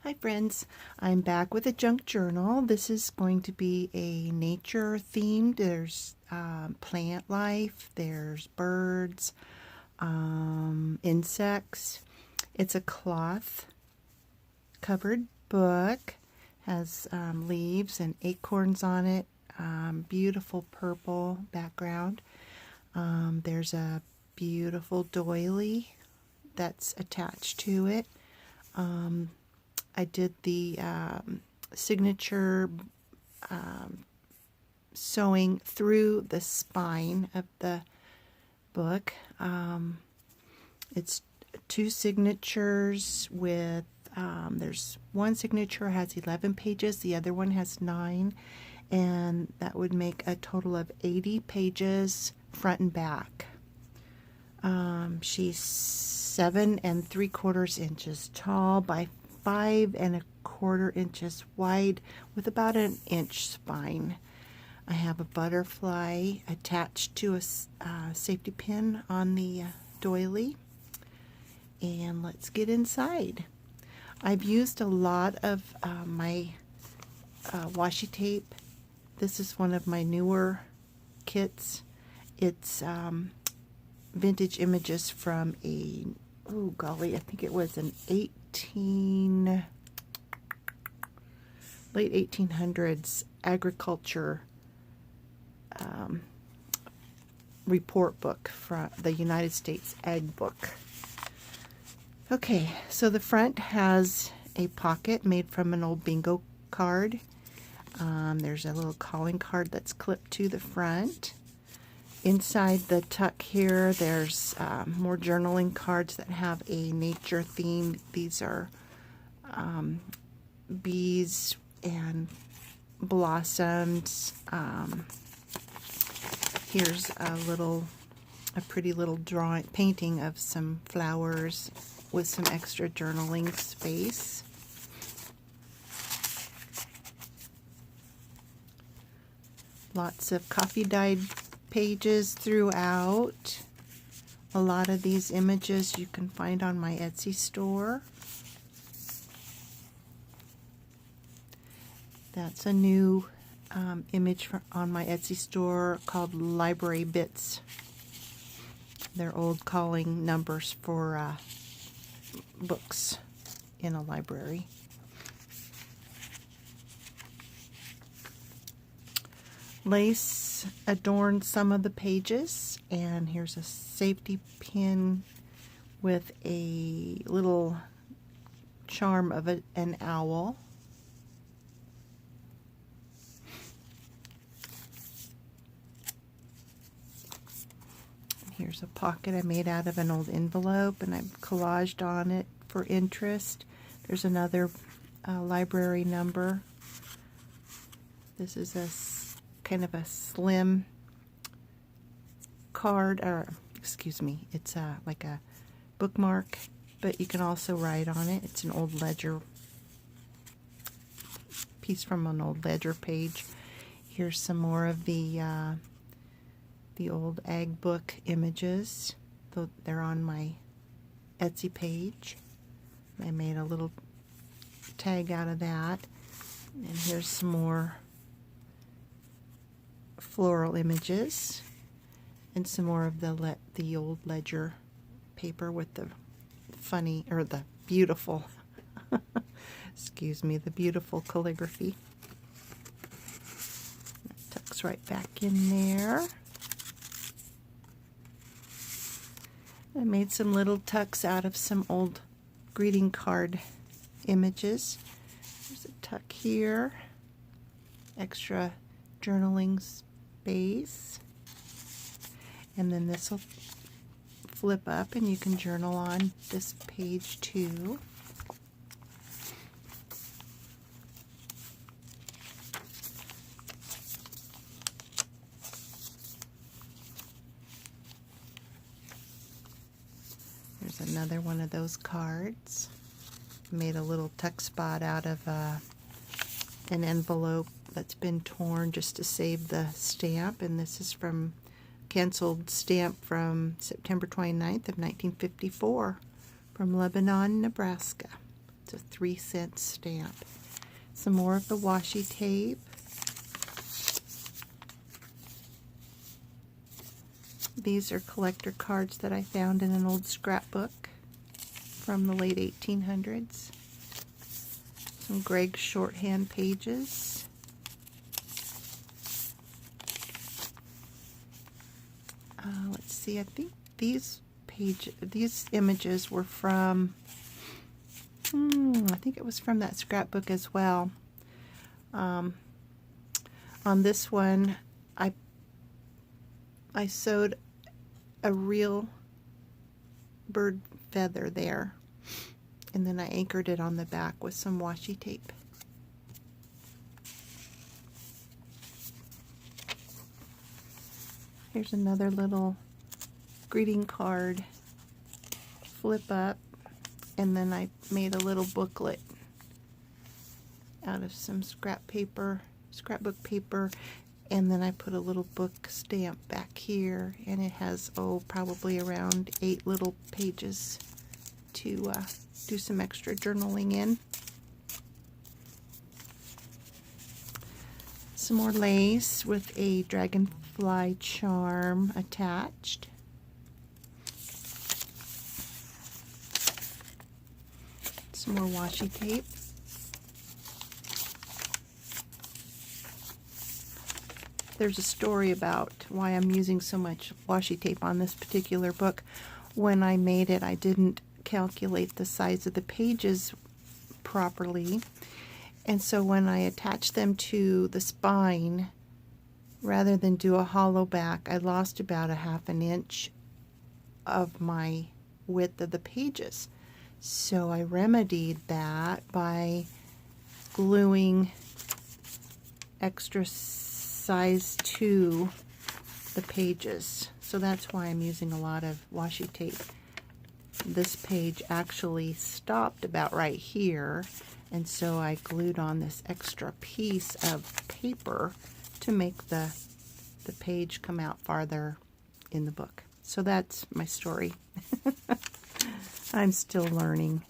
Hi friends, I'm back with a junk journal. This is going to be a nature themed. There's plant life, there's birds, insects. It's a cloth covered book, has leaves and acorns on it, beautiful purple background. There's a beautiful doily that's attached to it. I did the signature sewing through the spine of the book. It's two signatures with, there's one signature has 11 pages, the other one has 9, and that would make a total of 80 pages front and back. She's 7 3/4 inches tall by 5 1/4 inches wide with about an inch spine. I have a butterfly attached to a safety pin on the doily. And let's get inside. I've used a lot of my washi tape. This is one of my newer kits. It's vintage images from a, oh golly, I think it was an late 1800s agriculture report book from the United States Ag Book. Okay, so the front has a pocket made from an old bingo card. There's a little calling card that's clipped to the front. Inside the tuck here, there's more journaling cards that have a nature theme. These are bees and blossoms. Here's a pretty little painting of some flowers with some extra journaling space. Lots of coffee dyed pages throughout. A lot of these images you can find on my Etsy store. That's a new image on my Etsy store called Library Bits. They're old calling numbers for books in a library. Lace adorned some of the pages, and here's a safety pin with a little charm of an owl. Here's a pocket I made out of an old envelope, and I've collaged on it for interest. There's another library number. This is a kind of a slim card, or excuse me, it's like a bookmark, but you can also write on it. It's an old ledger piece from an old ledger page. Here's some more of the old ag book images. They're on my Etsy page. I made a little tag out of that. And here's some more floral images and some more of the old ledger paper with the funny, or the beautiful excuse me, the beautiful calligraphy. That tucks right back in there. I made some little tucks out of some old greeting card images. There's a tuck here, extra journaling space, and then this will flip up and you can journal on this page too. There's another one of those cards. Made a little tuck spot out of an envelope that's been torn just to save the stamp, and this is from canceled stamp from September 29th of 1954 from Lebanon, Nebraska. It's a 3-cent stamp. Some more of the washi tape. These are collector cards that I found in an old scrapbook from the late 1800s. Some Greg's shorthand pages. Let's see, I think these images were from, I think it was from that scrapbook as well. On this one, I sewed a real bird feather there, and then I anchored it on the back with some washi tape. Here's another little greeting card flip up, and then I made a little booklet out of some scrapbook paper, and then I put a little book stamp back here, and it has, probably around 8 little pages to do some extra journaling in. Some more lace with a dragonfly charm attached. Some more washi tape. There's a story about why I'm using so much washi tape on this particular book. When I made it, I didn't calculate the size of the pages properly, and so when I attached them to the spine, rather than do a hollow back, I lost about a ½ an inch of my width of the pages. So I remedied that by gluing extra size to the pages. So that's why I'm using a lot of washi tape. This page actually stopped about right here, and so I glued on this extra piece of paper to make the page come out farther in the book. So that's my story. I'm still learning,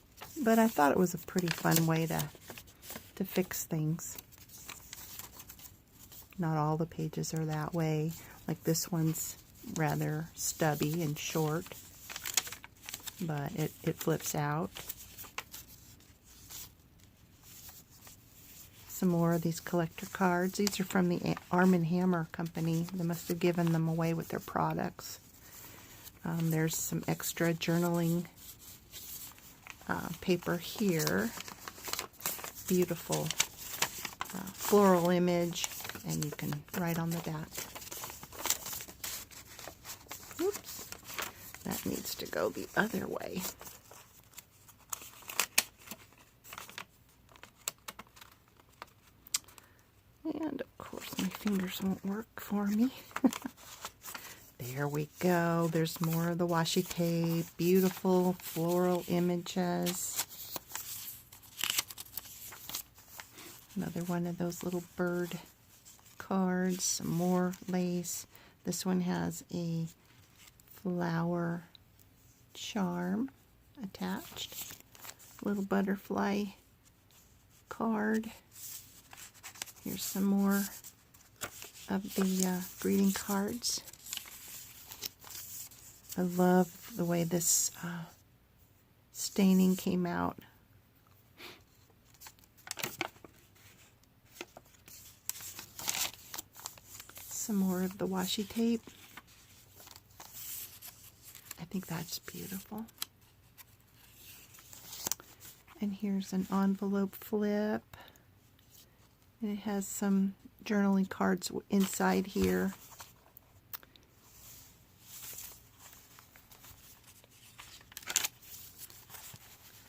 but I thought it was a pretty fun way to fix things. Not all the pages are that way. Like this one's rather stubby and short, but it flips out. Some more of these collector cards. These are from the Arm & Hammer company. They must have given them away with their products. There's some extra journaling paper here. Beautiful floral image, and you can write on the back. Oops, that needs to go the other way. And of course my fingers won't work for me. There we go. There's more of the washi tape. Beautiful floral images. Another one of those little bird cards. Some more lace. This one has a flower charm attached. Little butterfly card. Here's some more of the greeting cards. I love the way this staining came out. Some more of the washi tape. I think that's beautiful. And here's an envelope flip. And it has some journaling cards inside here.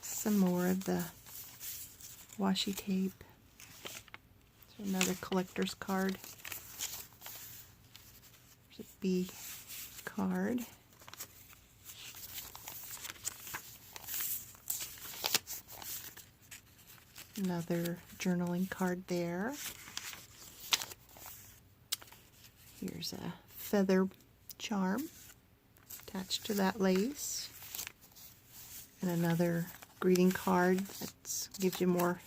Some more of the washi tape. There's another collector's card. There's a bee card. Another journaling card there. Here's a feather charm attached to that lace. And another greeting card that gives you more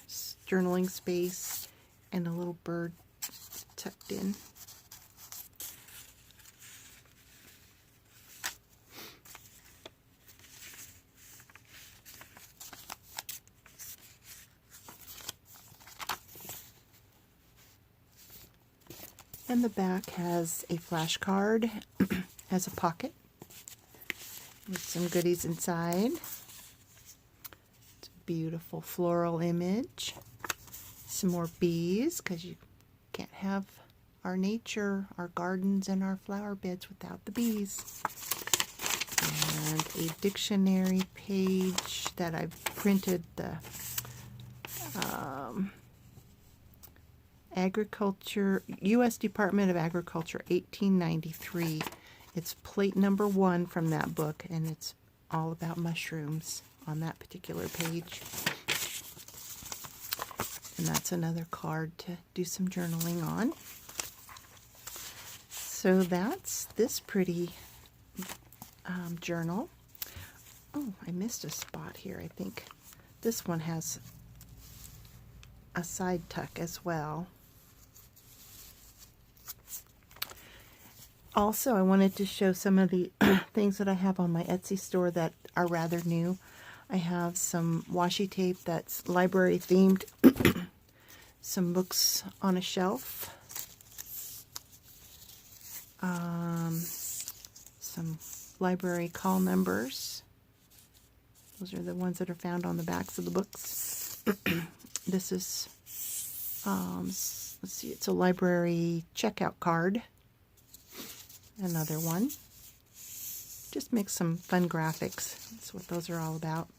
journaling space, and a little bird tucked in. And the back has a flashcard, has a pocket with some goodies inside. It's a beautiful floral image. Some more bees, because you can't have our nature, our gardens, and our flower beds without the bees. And a dictionary page that I've printed the Agriculture, U.S. Department of Agriculture, 1893. It's plate number 1 from that book, and it's all about mushrooms on that particular page. And that's another card to do some journaling on. So that's this pretty journal. Oh, I missed a spot here, I think. This one has a side tuck as well. Also, I wanted to show some of the things that I have on my Etsy store that are rather new. I have some washi tape that's library themed, some books on a shelf, some library call numbers. Those are the ones that are found on the backs of the books. This is, let's see, it's a library checkout card. Another one. Just make some fun graphics. That's what those are all about.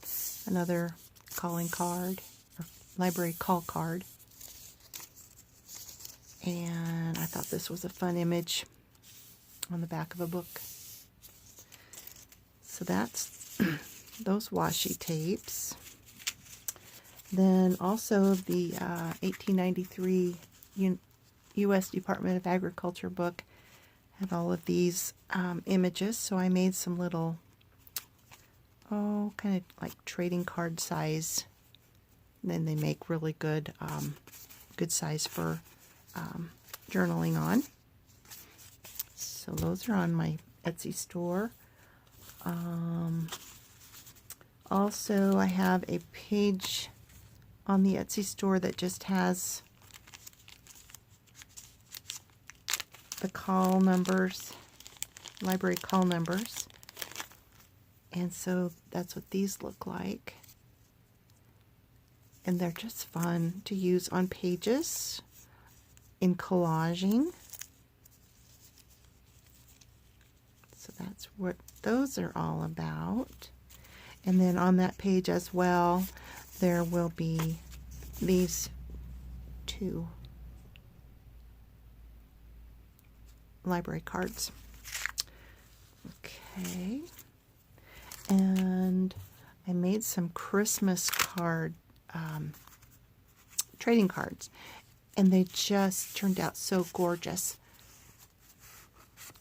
Another calling card, or library call card. And I thought this was a fun image on the back of a book. So that's those washi tapes. Then also the 1893 U.S. Department of Agriculture book had all of these images, so I made some little, kind of like trading card size. And then they make really good, good size for journaling on. So those are on my Etsy store. Also, I have a page on the Etsy store that just has the call numbers, library call numbers. And so that's what these look like. And they're just fun to use on pages, in collaging. So that's what those are all about. And then on that page as well, there will be these 2 library cards. Okay. And I made some Christmas card trading cards, and they just turned out so gorgeous.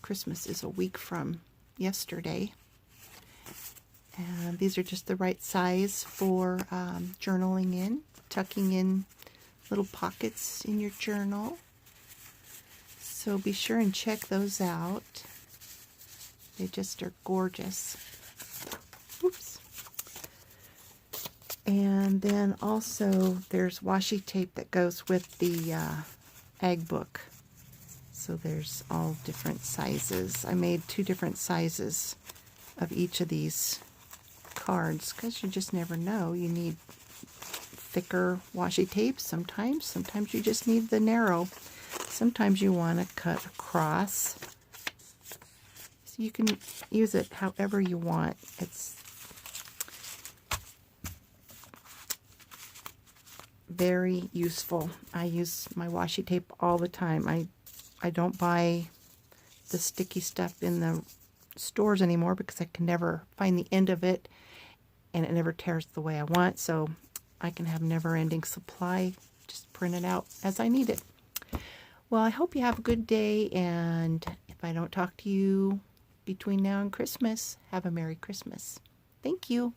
Christmas is a week from yesterday, and these are just the right size for journaling in, tucking in little pockets in your journal. So be sure and check those out. They just are gorgeous. Oops. And then also there's washi tape that goes with the ag book. So there's all different sizes. I made 2 different sizes of each of these cards because you just never know. You need thicker washi tape sometimes. Sometimes you just need the narrow. Sometimes you want to cut across. So you can use it however you want. It's very useful. I use my washi tape all the time. I don't buy the sticky stuff in the stores anymore because I can never find the end of it, and it never tears the way I want, so I can have never-ending supply. Just print it out as I need it. Well, I hope you have a good day, and if I don't talk to you between now and Christmas, have a Merry Christmas. Thank you.